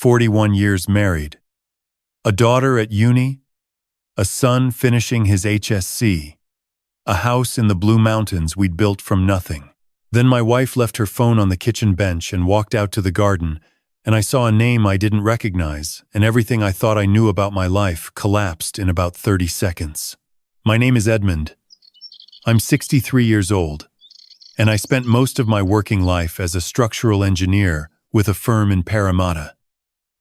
41 years married. A daughter at uni, a son finishing his HSC, a house in the Blue Mountains we'd built from nothing. Then my wife left her phone on the kitchen bench and walked out to the garden, and I saw a name I didn't recognize, and everything I thought I knew about my life collapsed in about 30 seconds. My name is Edmund. I'm 63 years old, and I spent most of my working life as a structural engineer with a firm in Parramatta.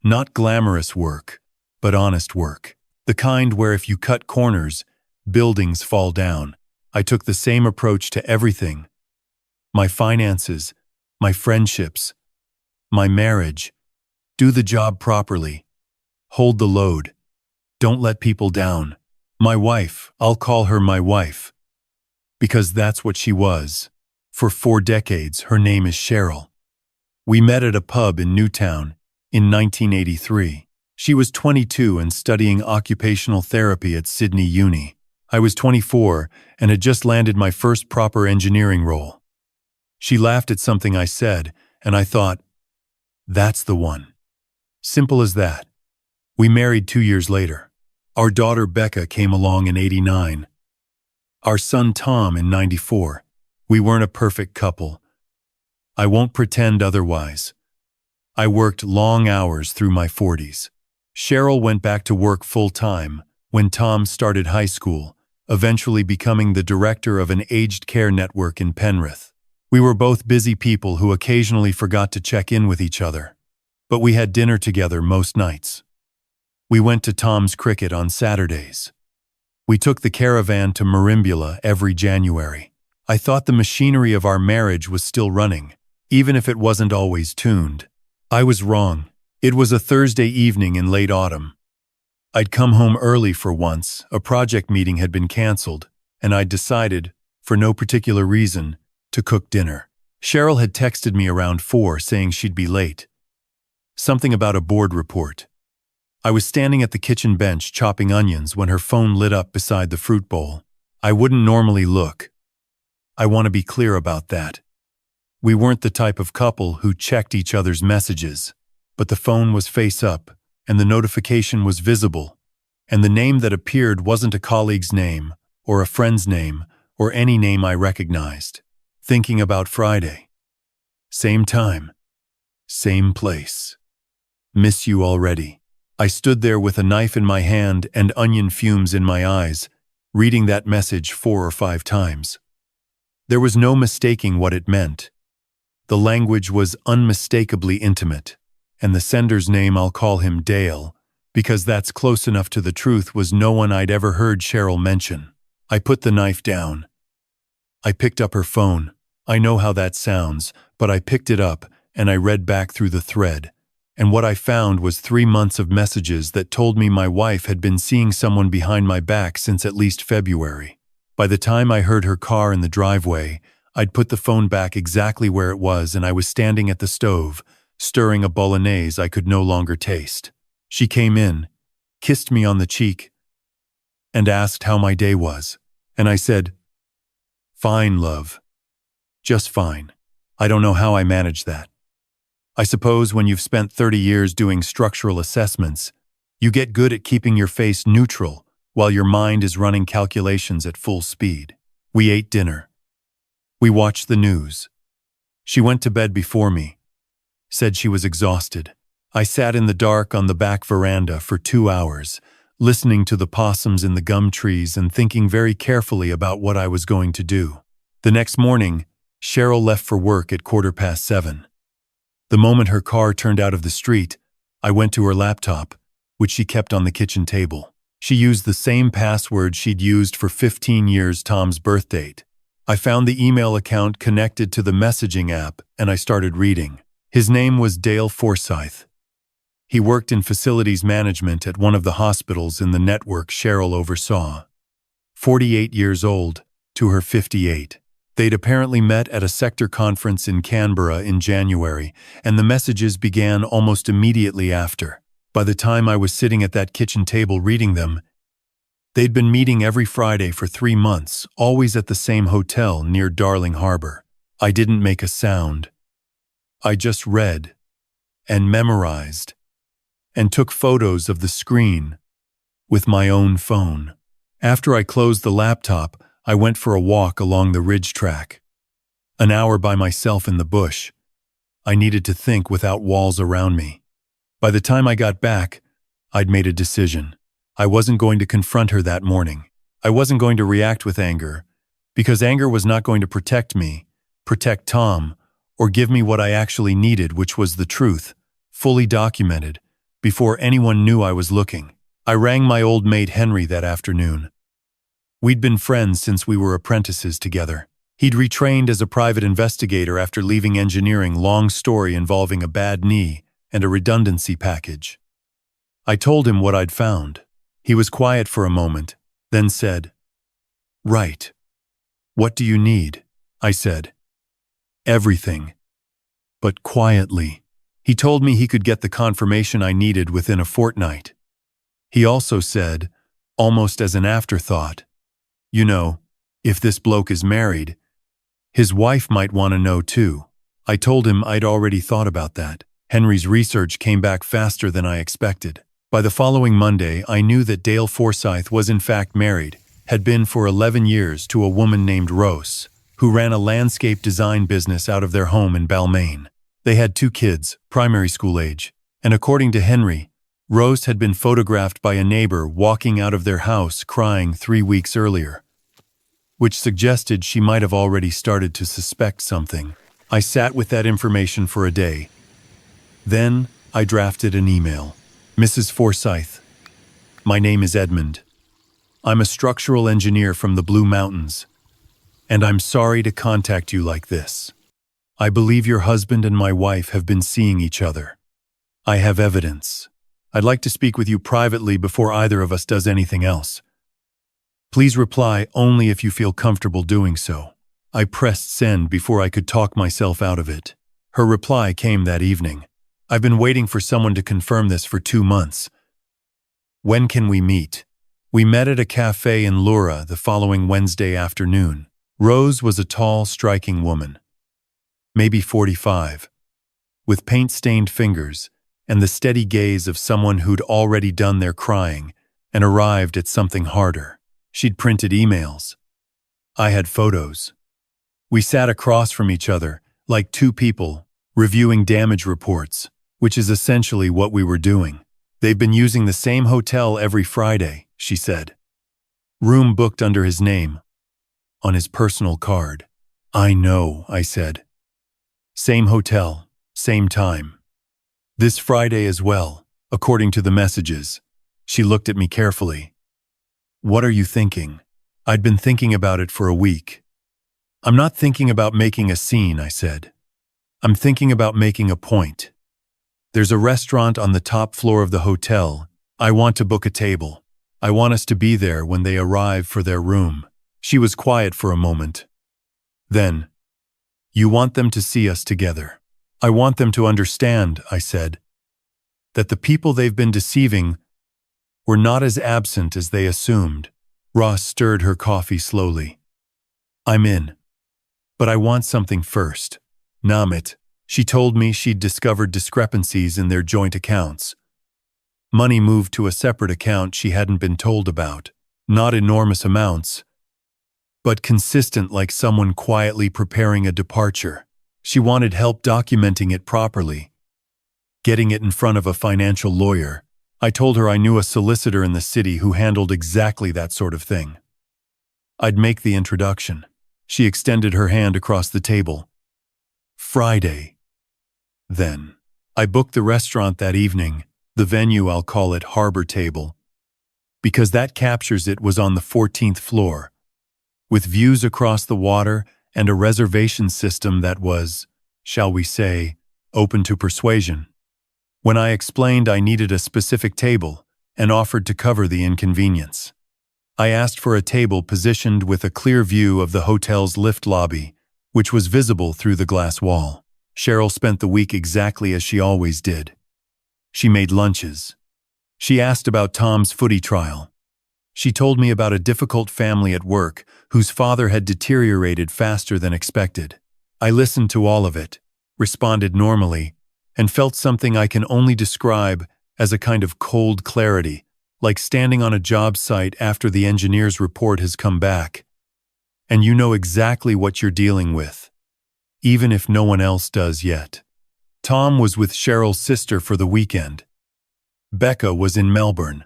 Not glamorous work, but honest work. The kind where if you cut corners, buildings fall down. I took the same approach to everything. My finances, my friendships, my marriage. Do the job properly. Hold the load. Don't let people down. My wife, I'll call her my wife, because that's what she was. For 4 decades, her name is Cheryl. We met at a pub in Newtown in 1983. She was 22 and studying occupational therapy at Sydney Uni. I was 24 and had just landed my first proper engineering role. She laughed at something I said, and I thought, that's the one. Simple as that. We married 2 years later. Our daughter Becca came along in '89. Our son Tom in '94. We weren't a perfect couple. I won't pretend otherwise. I worked long hours through my 40s. Cheryl went back to work full-time when Tom started high school, eventually becoming the director of an aged care network in Penrith. We were both busy people who occasionally forgot to check in with each other, but we had dinner together most nights. We went to Tom's cricket on Saturdays. We took the caravan to Merimbula every January. I thought the machinery of our marriage was still running, even if it wasn't always tuned. I was wrong. It was a Thursday evening in late autumn. I'd come home early for once, a project meeting had been canceled, and I'd decided, for no particular reason, to cook dinner. Cheryl had texted me around 4 saying she'd be late. Something about a board report. I was standing at the kitchen bench chopping onions when her phone lit up beside the fruit bowl. I wouldn't normally look. I want to be clear about that. We weren't the type of couple who checked each other's messages, but the phone was face up, and the notification was visible, and the name that appeared wasn't a colleague's name, or a friend's name, or any name I recognized. Thinking about Friday. Same time. Same place. Miss you already. I stood there with a knife in my hand and onion fumes in my eyes, reading that message 4 or 5 times. There was no mistaking what it meant. The language was unmistakably intimate, and the sender's name, I'll call him Dale, because that's close enough to the truth, was no one I'd ever heard Cheryl mention. I put the knife down. I picked up her phone. I know how that sounds, but I picked it up and I read back through the thread. And what I found was 3 months of messages that told me my wife had been seeing someone behind my back since at least February. By the time I heard her car in the driveway, I'd put the phone back exactly where it was, and I was standing at the stove, stirring a bolognese I could no longer taste. She came in, kissed me on the cheek, and asked how my day was. And I said, "Fine, love. Just fine." I don't know how I managed that. I suppose when you've spent 30 years doing structural assessments, you get good at keeping your face neutral while your mind is running calculations at full speed. We ate dinner. We watched the news. She went to bed before me, said she was exhausted. I sat in the dark on the back veranda for 2 hours, listening to the possums in the gum trees and thinking very carefully about what I was going to do. The next morning, Cheryl left for work at 7:15. The moment her car turned out of the street, I went to her laptop, which she kept on the kitchen table. She used the same password she'd used for 15 years, Tom's birth date. I found the email account connected to the messaging app, and I started reading. His name was Dale Forsyth. He worked in facilities management at one of the hospitals in the network Cheryl oversaw. 48 years old to her 58. They'd apparently met at a sector conference in Canberra in January, and the messages began almost immediately after. By the time I was sitting at that kitchen table reading them, they'd been meeting every Friday for 3 months, always at the same hotel near Darling Harbour. I didn't make a sound. I just read and memorized and took photos of the screen with my own phone. After I closed the laptop, I went for a walk along the ridge track. An hour by myself in the bush. I needed to think without walls around me. By the time I got back, I'd made a decision. I wasn't going to confront her that morning. I wasn't going to react with anger, because anger was not going to protect me, protect Tom, or give me what I actually needed, which was the truth, fully documented, before anyone knew I was looking. I rang my old mate Henry that afternoon. We'd been friends since we were apprentices together. He'd retrained as a private investigator after leaving engineering, long story involving a bad knee and a redundancy package. I told him what I'd found. He was quiet for a moment, then said, "Right. What do you need?" I said, "Everything." But quietly. He told me he could get the confirmation I needed within a fortnight. He also said, almost as an afterthought, "You know, if this bloke is married, his wife might want to know too." I told him I'd already thought about that. Henry's research came back faster than I expected. By the following Monday, I knew that Dale Forsyth was in fact married, had been for 11 years, to a woman named Rose, who ran a landscape design business out of their home in Balmain. They had 2 kids, primary school age, and according to Henry, Rose had been photographed by a neighbor walking out of their house crying 3 weeks earlier, which suggested she might have already started to suspect something. I sat with that information for a day. Then I drafted an email. "Mrs. Forsyth, my name is Edmund. I'm a structural engineer from the Blue Mountains, and I'm sorry to contact you like this. I believe your husband and my wife have been seeing each other. I have evidence. I'd like to speak with you privately before either of us does anything else. Please reply only if you feel comfortable doing so." I pressed send before I could talk myself out of it. Her reply came that evening. "I've been waiting for someone to confirm this for 2 months. When can we meet?" We met at a café in Lura the following Wednesday afternoon. Rose was a tall, striking woman, maybe 45, with paint-stained fingers and the steady gaze of someone who'd already done their crying and arrived at something harder. She'd printed emails. I had photos. We sat across from each other, like 2 people, reviewing damage reports, which is essentially what we were doing. "They've been using the same hotel every Friday," she said. "Room booked under his name, on his personal card." "I know," I said. "Same hotel, same time. This Friday as well, according to the messages." She looked at me carefully. "What are you thinking?" I'd been thinking about it for a week. "I'm not thinking about making a scene," I said. "I'm thinking about making a point. There's a restaurant on the top floor of the hotel. I want to book a table. I want us to be there when they arrive for their room." She was quiet for a moment. Then, "You want them to see us together." "I want them to understand," I said, "that the people they've been deceiving were not as absent as they assumed." Ross stirred her coffee slowly. "I'm in. But I want something first." Namit. She told me she'd discovered discrepancies in their joint accounts. Money moved to a separate account she hadn't been told about. Not enormous amounts, but consistent, like someone quietly preparing a departure. She wanted help documenting it properly, getting it in front of a financial lawyer. I told her I knew a solicitor in the city who handled exactly that sort of thing. I'd make the introduction. She extended her hand across the table. "Friday." Then, I booked the restaurant that evening. The venue, I'll call it Harbor Table, because that captures it, was on the 14th floor, with views across the water and a reservation system that was, shall we say, open to persuasion. When I explained I needed a specific table and offered to cover the inconvenience, I asked for a table positioned with a clear view of the hotel's lift lobby, which was visible through the glass wall. Cheryl spent the week exactly as she always did. She made lunches. She asked about Tom's footy trial. She told me about a difficult family at work whose father had deteriorated faster than expected. I listened to all of it, responded normally, and felt something I can only describe as a kind of cold clarity, like standing on a job site after the engineer's report has come back. And you know exactly what you're dealing with, even if no one else does yet. Tom was with Cheryl's sister for the weekend. Becca was in Melbourne.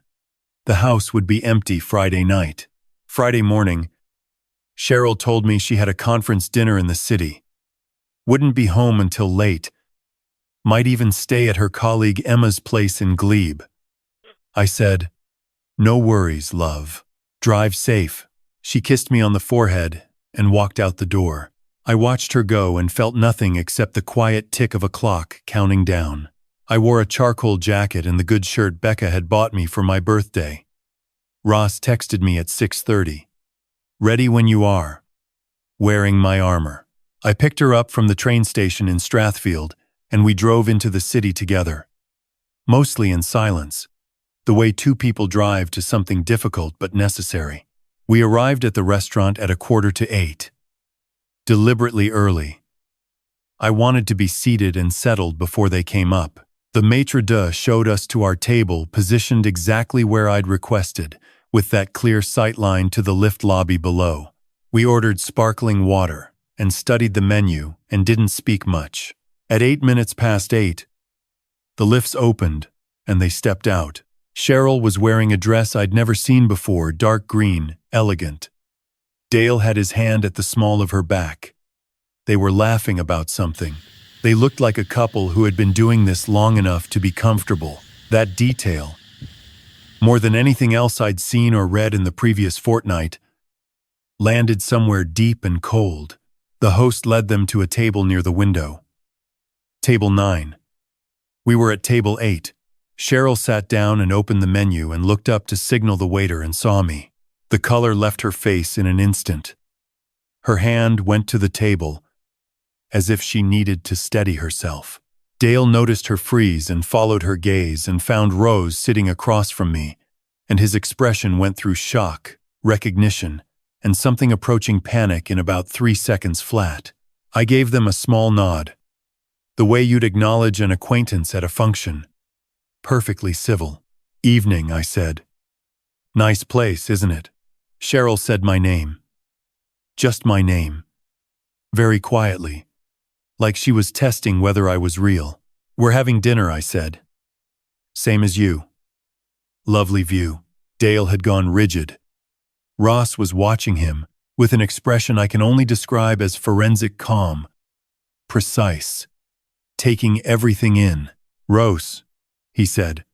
The house would be empty Friday night. Friday morning, Cheryl told me she had a conference dinner in the city. Wouldn't be home until late. Might even stay at her colleague Emma's place in Glebe. I said, "No worries, love. Drive safe." She kissed me on the forehead and walked out the door. I watched her go and felt nothing except the quiet tick of a clock counting down. I wore a charcoal jacket and the good shirt Becca had bought me for my birthday. Ross texted me at 6:30. "Ready when you are." Wearing my armor. I picked her up from the train station in Strathfield, and we drove into the city together. Mostly in silence, the way two people drive to something difficult but necessary. We arrived at the restaurant at 7:45. Deliberately early. I wanted to be seated and settled before they came up. The maitre d' showed us to our table, positioned exactly where I'd requested, with that clear sight line to the lift lobby below. We ordered sparkling water and studied the menu and didn't speak much. At 8:08, the lifts opened and they stepped out. Cheryl was wearing a dress I'd never seen before, dark green, elegant. Dale had his hand at the small of her back. They were laughing about something. They looked like a couple who had been doing this long enough to be comfortable. That detail, more than anything else I'd seen or read in the previous fortnight, landed somewhere deep and cold. The host led them to a table near the window. Table 9. We were at table 8. Cheryl sat down and opened the menu and looked up to signal the waiter and saw me. The color left her face in an instant. Her hand went to the table, as if she needed to steady herself. Dale noticed her freeze and followed her gaze and found Rose sitting across from me, and his expression went through shock, recognition, and something approaching panic in about 3 seconds flat. I gave them a small nod. The way you'd acknowledge an acquaintance at a function. Perfectly civil. "Evening," I said. "Nice place, isn't it?" Cheryl said my name. Just my name. Very quietly, like she was testing whether I was real. "We're having dinner," I said. "Same as you." Lovely view. Dale had gone rigid. Ross was watching him, with an expression I can only describe as forensic calm. Precise. Taking everything in. "Rose," he said.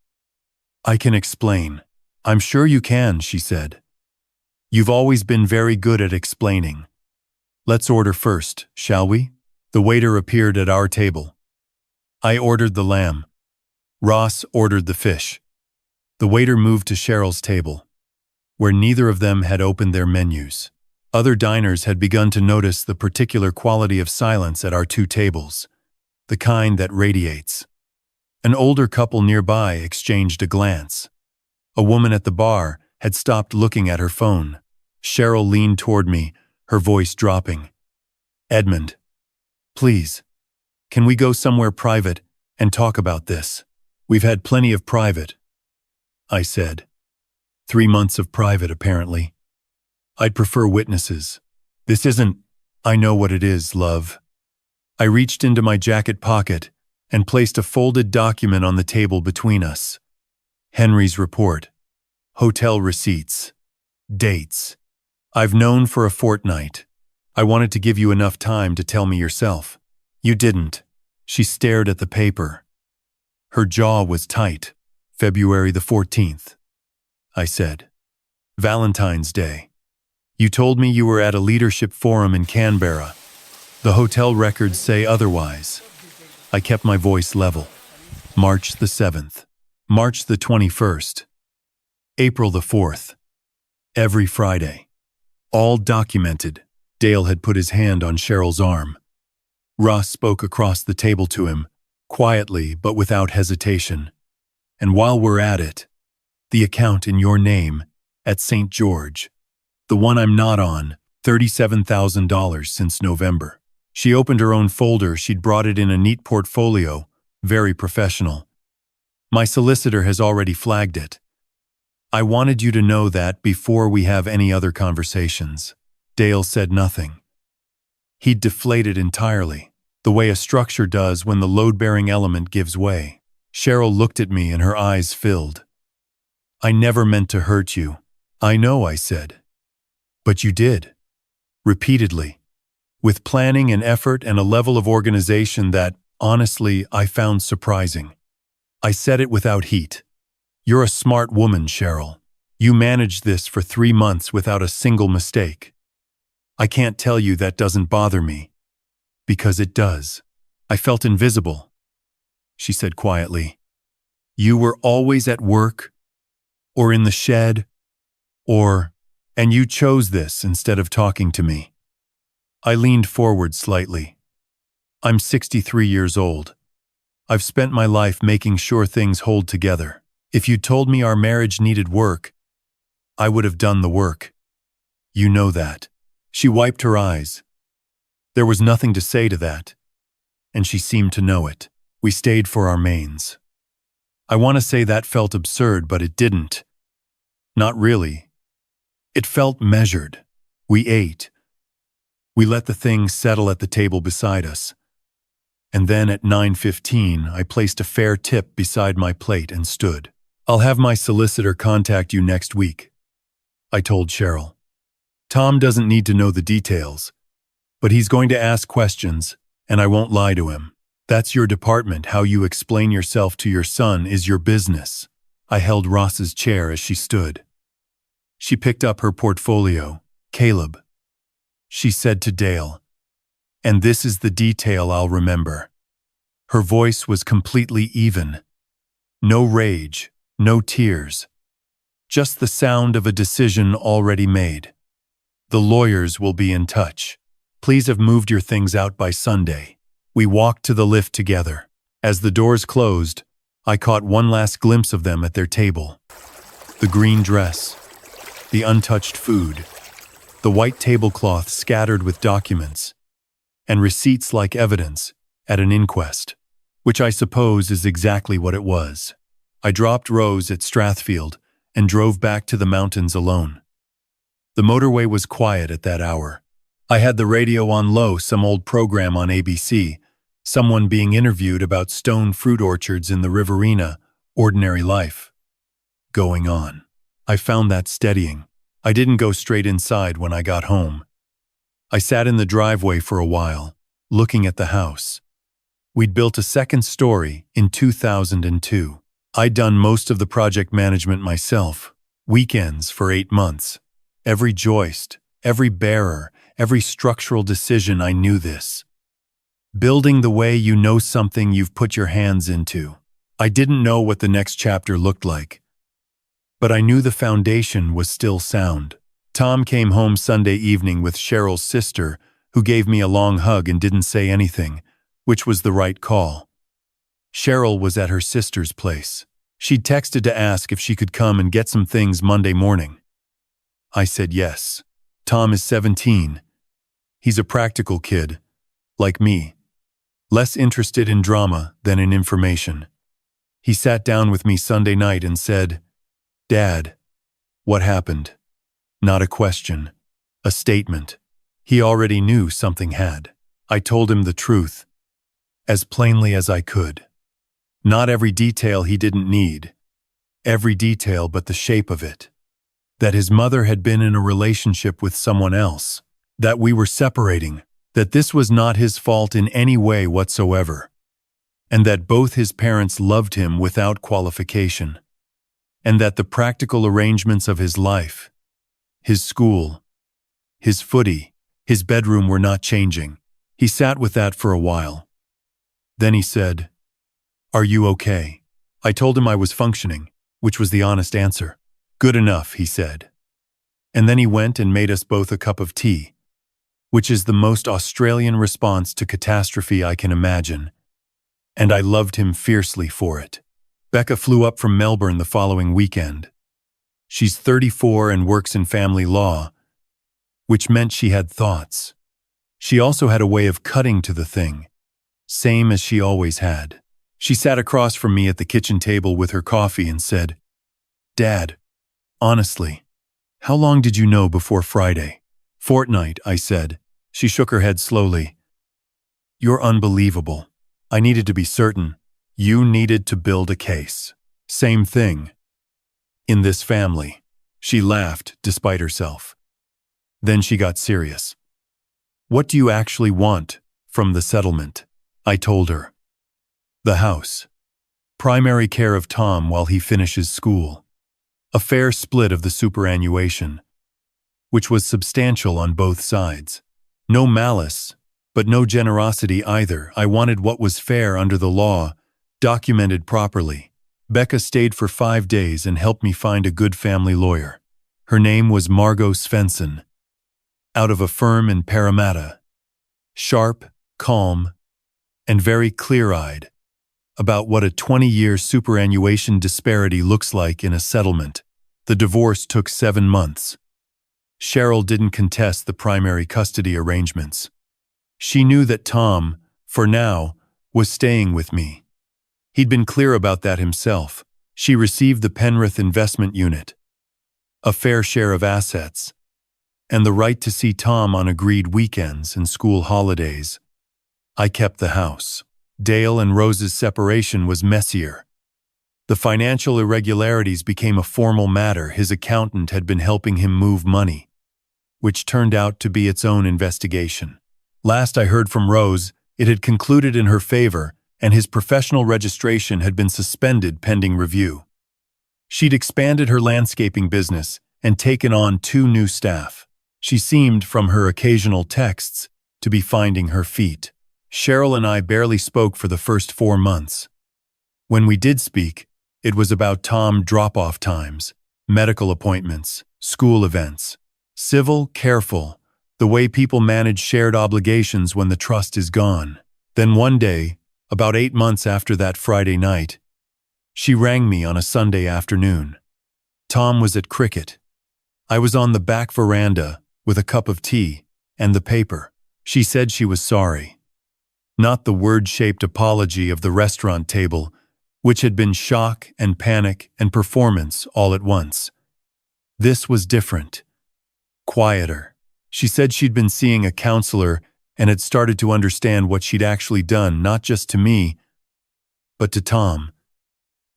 "I can explain." "I'm sure you can," she said. "You've always been very good at explaining." "Let's order first, shall we?" The waiter appeared at our table. I ordered the lamb. Ross ordered the fish. The waiter moved to Cheryl's table, where neither of them had opened their menus. Other diners had begun to notice the particular quality of silence at our two tables, the kind that radiates. An older couple nearby exchanged a glance. A woman at the bar had stopped looking at her phone. Cheryl leaned toward me, her voice dropping. "Edmund, please, can we go somewhere private and talk about this? We've had plenty of private," I said. 3 months of private, apparently. "I'd prefer witnesses. This isn't—" "I know what it is, love." I reached into my jacket pocket and placed a folded document on the table between us. Henry's report. Hotel receipts. Dates. "I've known for a fortnight. I wanted to give you enough time to tell me yourself. You didn't." She stared at the paper. Her jaw was tight. "February the 14th. I said. "Valentine's Day. You told me you were at a leadership forum in Canberra. The hotel records say otherwise." I kept my voice level. "March the 7th. March the 21st. April the 4th. Every Friday. All documented." Dale had put his hand on Cheryl's arm. Ross spoke across the table to him, quietly but without hesitation. "And while we're at it, the account in your name at St. George. The one I'm not on, $37,000 since November." She opened her own folder. She'd brought it in a neat portfolio, very professional. My solicitor has already flagged it. I wanted you to know that before we have any other conversations. Dale said nothing. He'd deflated entirely, the way a structure does when the load-bearing element gives way. Cheryl looked at me and her eyes filled. I never meant to hurt you. I know, I said. But you did. Repeatedly. With planning and effort and a level of organization that, honestly, I found surprising. I said it without heat. You're a smart woman, Cheryl. You managed this for 3 months without a single mistake. I can't tell you that doesn't bother me. Because it does. I felt invisible. She said quietly. You were always at work, or in the shed, and you chose this instead of talking to me. I leaned forward slightly. I'm 63 years old. I've spent my life making sure things hold together. If you told me our marriage needed work, I would have done the work. You know that. She wiped her eyes. There was nothing to say to that, and she seemed to know it. We stayed for our mains. I want to say that felt absurd, but it didn't. Not really. It felt measured. We ate. We let the things settle at the table beside us. And then at 9:15, I placed a fair tip beside my plate and stood. I'll have my solicitor contact you next week, I told Cheryl. Tom doesn't need to know the details, but he's going to ask questions, and I won't lie to him. That's your department. How you explain yourself to your son is your business. I held Ross's chair as she stood. She picked up her portfolio. Caleb, she said to Dale, and this is the detail I'll remember. Her voice was completely even. No rage, no tears. Just the sound of a decision already made. The lawyers will be in touch. Please have moved your things out by Sunday. We walked to the lift together. As the doors closed, I caught one last glimpse of them at their table. The green dress, the untouched food, the white tablecloth scattered with documents, and receipts like evidence at an inquest, which I suppose is exactly what it was. I dropped Rose at Strathfield and drove back to the mountains alone. The motorway was quiet at that hour. I had the radio on low, some old program on ABC, someone being interviewed about stone fruit orchards in the Riverina, ordinary life. Going on. I found that steadying. I didn't go straight inside when I got home. I sat in the driveway for a while, looking at the house. We'd built a second story in 2002. I'd done most of the project management myself, weekends for 8 months. Every joist, every bearer, every structural decision, I knew this. Building the way you know something you've put your hands into. I didn't know what the next chapter looked like, but I knew the foundation was still sound. Tom came home Sunday evening with Cheryl's sister, who gave me a long hug and didn't say anything, which was the right call. Cheryl was at her sister's place. She'd texted to ask if she could come and get some things Monday morning. I said yes. Tom is 17. He's a practical kid, like me, less interested in drama than in information. He sat down with me Sunday night and said, "Dad, what happened?" Not a question, a statement. He already knew something had. I told him the truth, as plainly as I could. Not every detail he didn't need, every detail but the shape of it. That his mother had been in a relationship with someone else, that we were separating, that this was not his fault in any way whatsoever, and that both his parents loved him without qualification, and that the practical arrangements of his life, his school, his footy, his bedroom were not changing. He sat with that for a while. Then he said, "Are you okay?" I told him I was functioning, which was the honest answer. "Good enough," he said. And then he went and made us both a cup of tea, which is the most Australian response to catastrophe I can imagine, and I loved him fiercely for it. Becca flew up from Melbourne the following weekend. She's 34 and works in family law, which meant she had thoughts. She also had a way of cutting to the thing, same as she always had. She sat across from me at the kitchen table with her coffee and said, "Dad, honestly, how long did you know before Friday?" "Fortnight," I said. She shook her head slowly. "You're unbelievable. I needed to be certain. You needed to build a case. Same thing. In this family." She laughed despite herself. Then she got serious. "What do you actually want from the settlement?" I told her. "The house. Primary care of Tom while he finishes school. A fair split of the superannuation, which was substantial on both sides. No malice, but no generosity either. I wanted what was fair under the law, documented properly." Becca stayed for 5 days and helped me find a good family lawyer. Her name was Margot Svensson, out of a firm in Parramatta. Sharp, calm, and very clear-eyed about what a 20-year superannuation disparity looks like in a settlement. The divorce took 7 months. Cheryl didn't contest the primary custody arrangements. She knew that Tom, for now, was staying with me. He'd been clear about that himself. She received the Penrith investment unit, a fair share of assets, and the right to see Tom on agreed weekends and school holidays. I kept the house. Dale and Rose's separation was messier. The financial irregularities became a formal matter. His accountant had been helping him move money, which turned out to be its own investigation. Last I heard from Rose, it had concluded in her favor, and his professional registration had been suspended pending review. She'd expanded her landscaping business and taken on 2 new staff. She seemed, from her occasional texts, to be finding her feet. Cheryl and I barely spoke for the first 4 months. When we did speak, it was about Tom drop-off times, medical appointments, school events. Civil, careful, the way people manage shared obligations when the trust is gone. Then one day, about 8 months after that Friday night, she rang me on a Sunday afternoon. Tom was at cricket. I was on the back veranda with a cup of tea and the paper. She said she was sorry. Not the word-shaped apology of the restaurant table, which had been shock and panic and performance all at once. This was different. Quieter. She said she'd been seeing a counselor and had started to understand what she'd actually done, not just to me, but to Tom,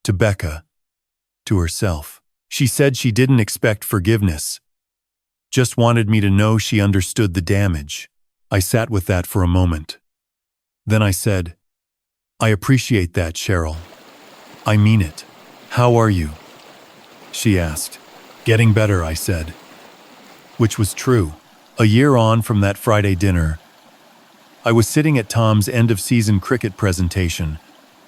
to Becca, to herself. She said she didn't expect forgiveness, just wanted me to know she understood the damage. I sat with that for a moment. Then I said, "I appreciate that, Cheryl. I mean it. How are you?" She asked. "Getting better," I said. Which was true. A year on from that Friday dinner, I was sitting at Tom's end-of-season cricket presentation,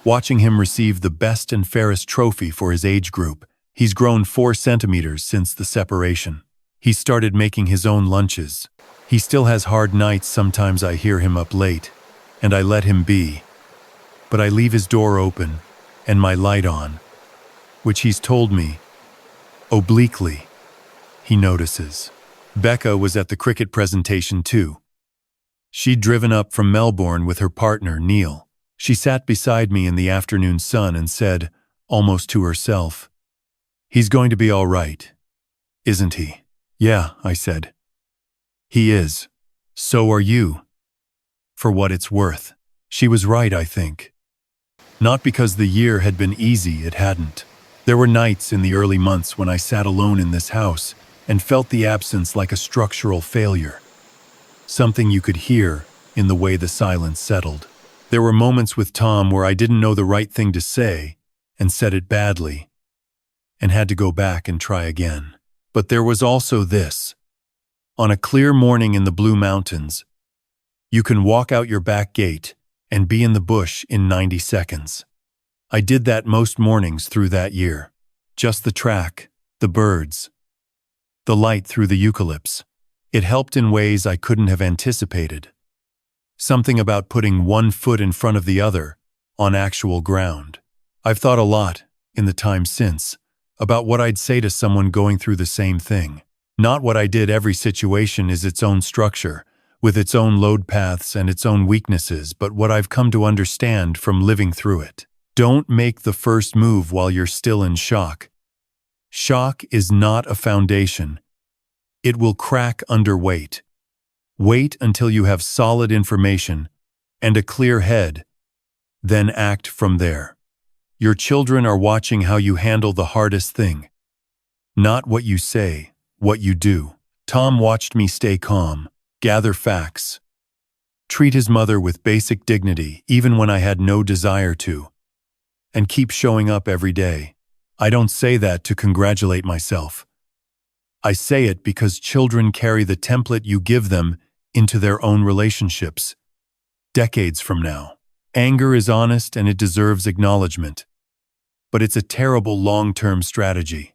watching him receive the best and fairest trophy for his age group. He's grown 4 centimeters since the separation. He started making his own lunches. He still has hard nights. Sometimes I hear him up late, and I let him be. But I leave his door open and my light on, which he's told me, obliquely, he notices. Becca was at the cricket presentation too. She'd driven up from Melbourne with her partner, Neil. She sat beside me in the afternoon sun and said, almost to herself, "He's going to be all right, isn't he?" "Yeah," I said. "He is. So are you. For what it's worth." She was right, I think. Not because the year had been easy, it hadn't. There were nights in the early months when I sat alone in this house and felt the absence like a structural failure. Something you could hear in the way the silence settled. There were moments with Tom where I didn't know the right thing to say and said it badly and had to go back and try again. But there was also this. On a clear morning in the Blue Mountains, you can walk out your back gate and be in the bush in 90 seconds. I did that most mornings through that year. Just the track, the birds, the light through the eucalypts. It helped in ways I couldn't have anticipated. Something about putting one foot in front of the other on actual ground. I've thought a lot, in the time since, about what I'd say to someone going through the same thing. Not what I did. Every situation is its own structure, with its own load paths and its own weaknesses, but what I've come to understand from living through it. Don't make the first move while you're still in shock. Shock is not a foundation. It will crack under weight. Wait until you have solid information and a clear head, then act from there. Your children are watching how you handle the hardest thing. Not what you say, what you do. Tom watched me stay calm, gather facts, treat his mother with basic dignity even when I had no desire to, and keep showing up every day. I don't say that to congratulate myself. I say it because children carry the template you give them into their own relationships. Decades from now, anger is honest and it deserves acknowledgement. But it's a terrible long-term strategy.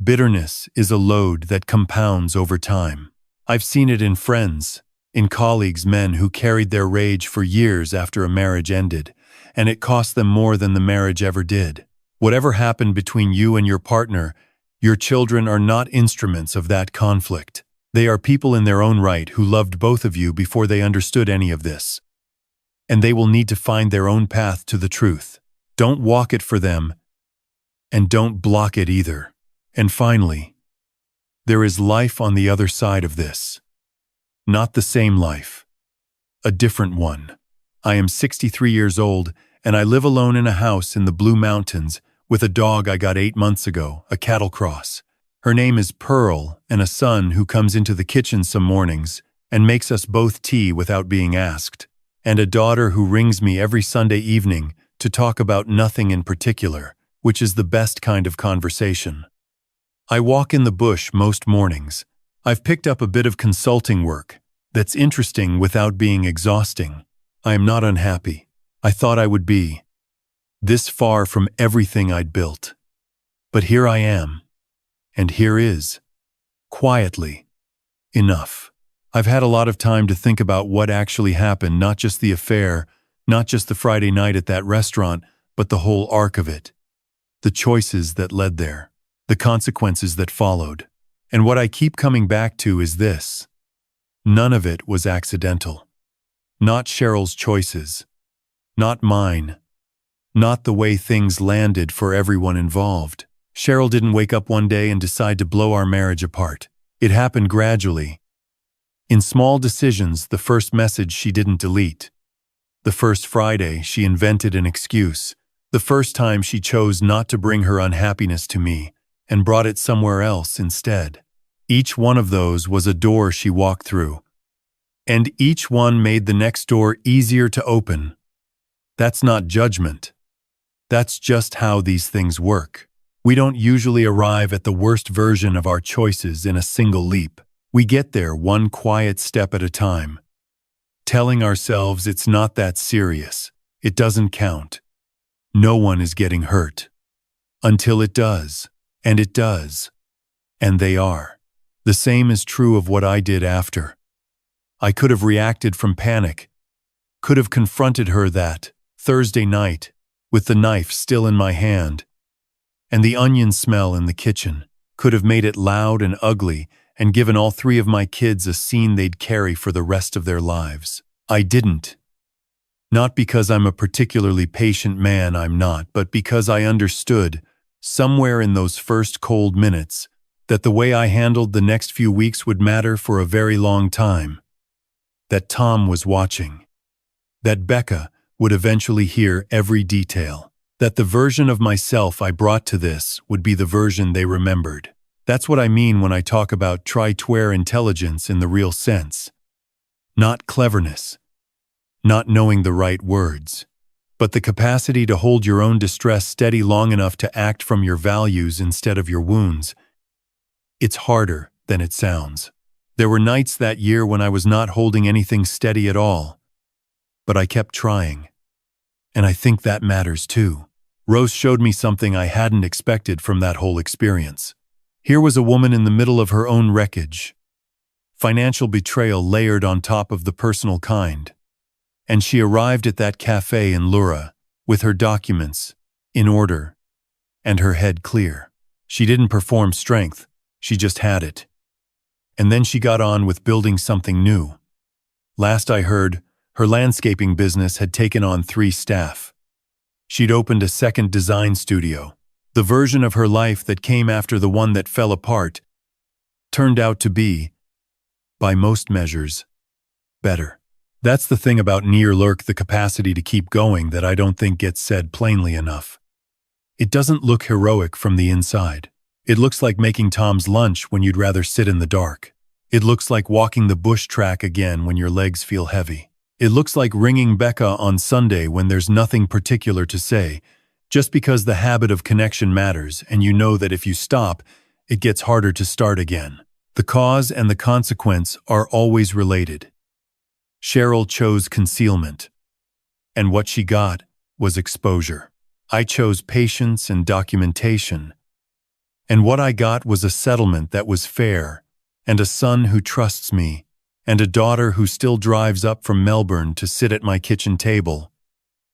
Bitterness is a load that compounds over time. I've seen it in friends, in colleagues, men who carried their rage for years after a marriage ended, and it cost them more than the marriage ever did. Whatever happened between you and your partner, your children are not instruments of that conflict. They are people in their own right who loved both of you before they understood any of this. And they will need to find their own path to the truth. Don't walk it for them, and don't block it either. And finally, there is life on the other side of this. Not the same life. A different one. I am 63 years old, and I live alone in a house in the Blue Mountains with a dog I got 8 months ago, a cattle cross. Her name is Pearl, and a son who comes into the kitchen some mornings and makes us both tea without being asked, and a daughter who rings me every Sunday evening to talk about nothing in particular, which is the best kind of conversation. I walk in the bush most mornings. I've picked up a bit of consulting work that's interesting without being exhausting. I am not unhappy. I thought I would be. This far from everything I'd built. But here I am. And here is, quietly, enough. I've had a lot of time to think about what actually happened, not just the affair, not just the Friday night at that restaurant, but the whole arc of it. The choices that led there, the consequences that followed. And what I keep coming back to is this. None of it was accidental. Not Cheryl's choices. Not mine. Not the way things landed for everyone involved. Cheryl didn't wake up one day and decide to blow our marriage apart. It happened gradually. In small decisions, the first message she didn't delete. The first Friday, she invented an excuse. The first time she chose not to bring her unhappiness to me and brought it somewhere else instead. Each one of those was a door she walked through. And each one made the next door easier to open. That's not judgment. That's just how these things work. We don't usually arrive at the worst version of our choices in a single leap. We get there one quiet step at a time, telling ourselves it's not that serious. It doesn't count. No one is getting hurt. Until it does. And it does. And they are. The same is true of what I did after. I could have reacted from panic. Could have confronted her that Thursday night with the knife still in my hand and the onion smell in the kitchen. Could have made it loud and ugly and given all 3 of my kids a scene they'd carry for the rest of their lives. I didn't. Not because I'm a particularly patient man, I'm not, but because I understood, somewhere in those first cold minutes, that the way I handled the next few weeks would matter for a very long time. That Tom was watching. That Becca would eventually hear every detail. That the version of myself I brought to this would be the version they remembered. That's what I mean when I talk about tri-tware intelligence in the real sense. Not cleverness. Not knowing the right words. But the capacity to hold your own distress steady long enough to act from your values instead of your wounds. It's harder than it sounds. There were nights that year when I was not holding anything steady at all. But I kept trying. And I think that matters too. Rose showed me something I hadn't expected from that whole experience. Here was a woman in the middle of her own wreckage. Financial betrayal layered on top of the personal kind. And she arrived at that café in Lura, with her documents, in order, and her head clear. She didn't perform strength, she just had it. And then she got on with building something new. Last I heard, her landscaping business had taken on 3 staff. She'd opened a second design studio. The version of her life that came after the one that fell apart turned out to be, by most measures, better. That's the thing about Near-Lurk, the capacity to keep going, that I don't think gets said plainly enough. It doesn't look heroic from the inside. It looks like making Tom's lunch when you'd rather sit in the dark. It looks like walking the bush track again when your legs feel heavy. It looks like ringing Becca on Sunday when there's nothing particular to say, just because the habit of connection matters and you know that if you stop, it gets harder to start again. The cause and the consequence are always related. Cheryl chose concealment, and what she got was exposure. I chose patience and documentation, and what I got was a settlement that was fair, and a son who trusts me, and a daughter who still drives up from Melbourne to sit at my kitchen table.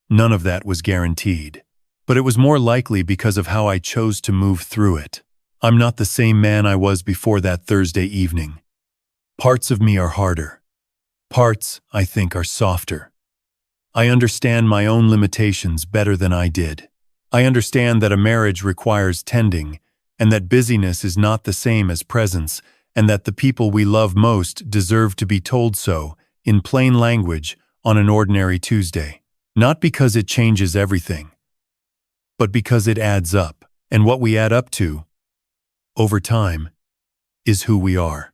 None of that was guaranteed, but it was more likely because of how I chose to move through it. I'm not the same man I was before that Thursday evening. Parts of me are harder. Parts, I think, are softer. I understand my own limitations better than I did. I understand that a marriage requires tending, and that busyness is not the same as presence, and that the people we love most deserve to be told so, in plain language, on an ordinary Tuesday. Not because it changes everything, but because it adds up, and what we add up to, over time, is who we are.